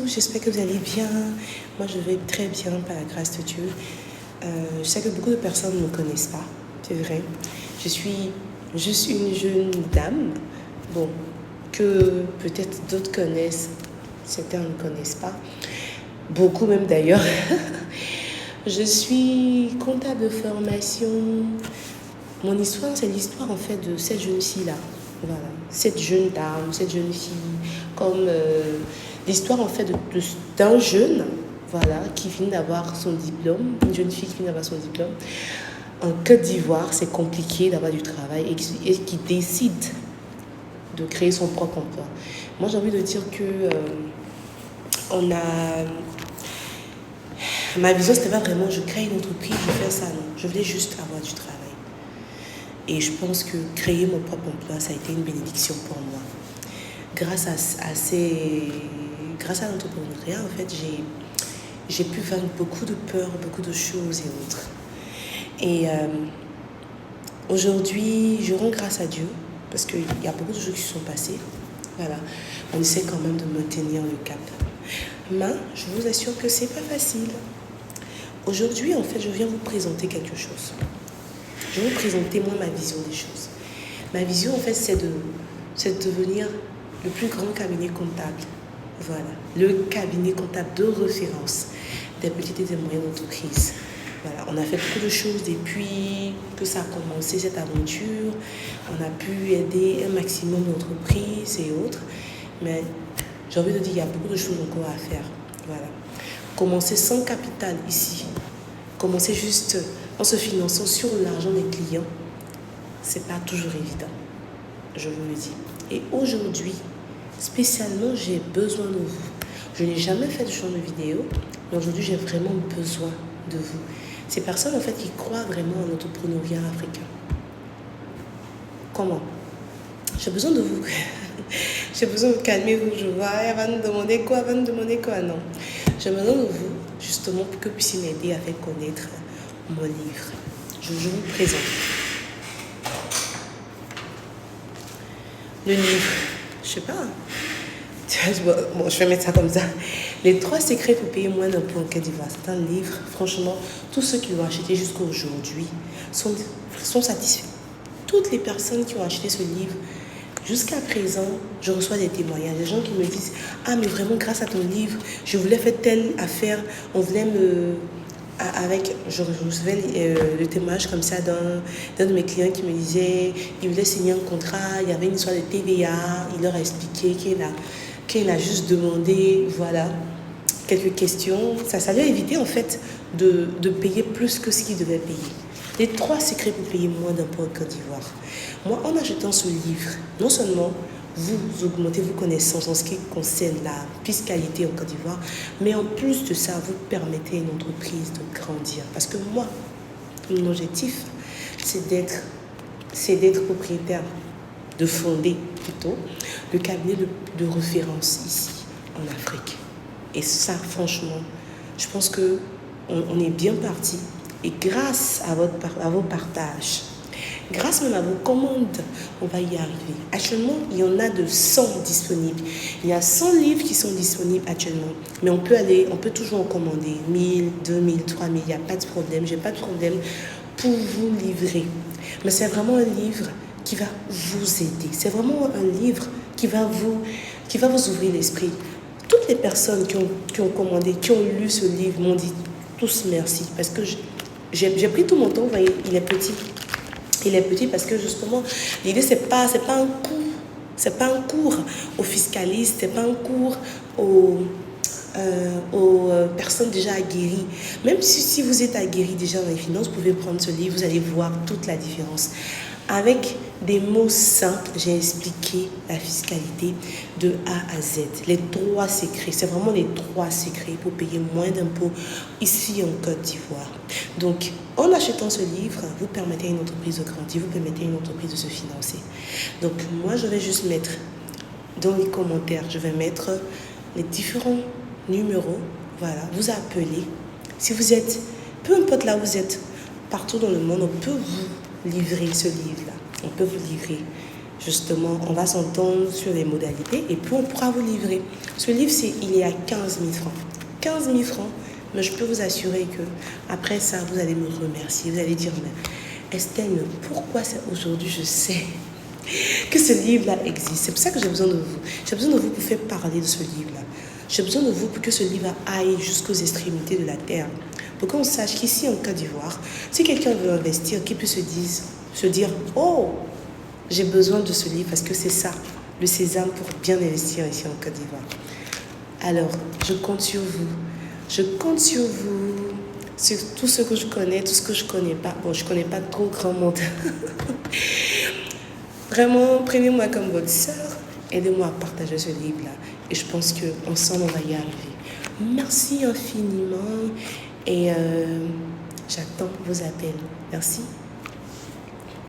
tous, j'espère que vous allez bien. Moi, je vais très bien par la grâce de Dieu. Je sais que beaucoup de personnes ne me connaissent pas, c'est vrai. Je suis juste une jeune dame, bon, que peut-être d'autres connaissent, certains ne connaissent pas, beaucoup même d'ailleurs. Je suis comptable de formation. Mon histoire, c'est l'histoire en fait de cette jeune fille-là. Voilà, cette jeune dame, cette jeune fille, comme l'histoire en fait d'un jeune, voilà, qui finit d'avoir son diplôme, une jeune fille qui finit d'avoir son diplôme. En Côte d'Ivoire, c'est compliqué d'avoir du travail et qui décide de créer son propre emploi. Moi, j'ai envie de dire que ma vision, c'était pas vraiment je crée une entreprise, je fais ça, non. Je voulais juste avoir du travail. Et je pense que créer mon propre emploi, ça a été une bénédiction pour moi. Grâce à l'entrepreneuriat, en fait, j'ai pu vaincre beaucoup de peurs, beaucoup de choses et autres. Et aujourd'hui, je rends grâce à Dieu parce qu'il y a beaucoup de choses qui se sont passées. Voilà, on essaie quand même de maintenir le cap. Mais je vous assure que c'est pas facile. Aujourd'hui, en fait, je viens vous présenter quelque chose. Je vais vous présenter, moi, ma vision des choses. Ma vision, en fait, c'est de devenir le plus grand cabinet comptable. Voilà, le cabinet comptable de référence des petites et des moyennes entreprises. Voilà, on a fait beaucoup de choses depuis que ça a commencé, cette aventure. On a pu aider un maximum d'entreprises et autres. Mais j'ai envie de dire, il y a beaucoup de choses encore à faire. Voilà. Commencer sans capital ici. Commencer juste en se finançant sur l'argent des clients, c'est pas toujours évident, je vous le dis. Et aujourd'hui, spécialement, j'ai besoin de vous. Je n'ai jamais fait de genre de vidéo, mais aujourd'hui, j'ai vraiment besoin de vous. Ces personnes, en fait, qui croient vraiment en l'entrepreneuriat africain. Comment? J'ai besoin de vous. J'ai besoin de calmer vous. Je vois, elle va nous demander quoi, non. J'ai besoin de vous, justement, pour que vous puissiez m'aider à faire connaître mon livre. Je vous présente le livre. Je sais pas. Bon, je vais mettre ça comme ça. Les 3 secrets pour payer moins d'impôts en Côte d'Ivoire. C'est un livre. Franchement, tous ceux qui l'ont acheté jusqu'à aujourd'hui sont satisfaits. Toutes les personnes qui ont acheté ce livre, jusqu'à présent, je reçois des témoignages. Des gens qui me disent « Ah, mais vraiment, grâce à ton livre, je voulais faire telle affaire. On voulait me... » Je recevais le témoignage comme ça d'un de mes clients qui me disait il voulait signer un contrat, il y avait une histoire de TVA, il leur a expliqué qu'il a juste demandé, voilà, quelques questions. Ça lui a évité en fait de payer plus que ce qu'il devait payer. Les 3 secrets pour payer moins d'impôts en Côte d'Ivoire. Moi, en achetant ce livre, non seulement vous augmentez vos connaissances en ce qui concerne la fiscalité en Côte d'Ivoire, mais en plus de ça, vous permettez à une entreprise de grandir. Parce que moi, mon objectif, c'est d'être propriétaire, de fonder plutôt le cabinet de référence ici, en Afrique. Et ça, franchement, je pense qu'on est bien parti. Et grâce à vos partages, grâce même à vos commandes, on va y arriver. Actuellement, il y en a de 100 disponibles. Il y a 100 livres qui sont disponibles actuellement. Mais on peut toujours en commander 1000, 2000, 3000, il n'y a pas de problème. Je n'ai pas de problème pour vous livrer. Mais c'est vraiment un livre qui va vous aider. C'est vraiment un livre qui va vous ouvrir l'esprit. Toutes les personnes qui ont commandé, qui ont lu ce livre m'ont dit tous merci. Parce que j'ai pris tout mon temps, vous voyez, il est petit. Il est petit parce que justement, l'idée, c'est pas un cours. C'est pas un cours aux fiscalistes, c'est pas un cours aux personnes déjà aguerries. Même si vous êtes aguerri déjà dans les finances, vous pouvez prendre ce livre, vous allez voir toute la différence. Avec des mots simples, j'ai expliqué la fiscalité de A à Z. Les 3 secrets, c'est vraiment les 3 secrets pour payer moins d'impôts ici en Côte d'Ivoire. Donc, en achetant ce livre, vous permettez à une entreprise de grandir, vous permettez à une entreprise de se financer. Donc, moi, je vais juste mettre dans les commentaires, je vais mettre les différents numéros. Voilà, vous appelez. Si vous êtes, peu importe là où vous êtes, partout dans le monde, on peut vous livrer ce livre-là. On peut vous livrer. Justement, on va s'entendre sur les modalités et puis on pourra vous livrer. Ce livre, il est à 15 000 francs. 15 000 francs, mais je peux vous assurer que après ça, vous allez me remercier. Vous allez dire, mais Estelle, mais pourquoi aujourd'hui je sais que ce livre-là existe? C'est pour ça que j'ai besoin de vous. J'ai besoin de vous pour faire parler de ce livre-là. J'ai besoin de vous pour que ce livre aille jusqu'aux extrémités de la terre. Pour qu'on sache qu'ici, en Côte d'Ivoire, si quelqu'un veut investir, qu'il puisse se dire, oh, j'ai besoin de ce livre parce que c'est ça, le sésame pour bien investir ici en Côte d'Ivoire. Alors, je compte sur vous. Je compte sur vous, sur tout ce que je connais, tout ce que je ne connais pas. Bon, je ne connais pas trop grand monde. Vraiment, prenez-moi comme votre sœur. Aidez-moi à partager ce livre-là. Et je pense qu'ensemble, on va y arriver. Merci infiniment. Et j'attends vos appels. Merci.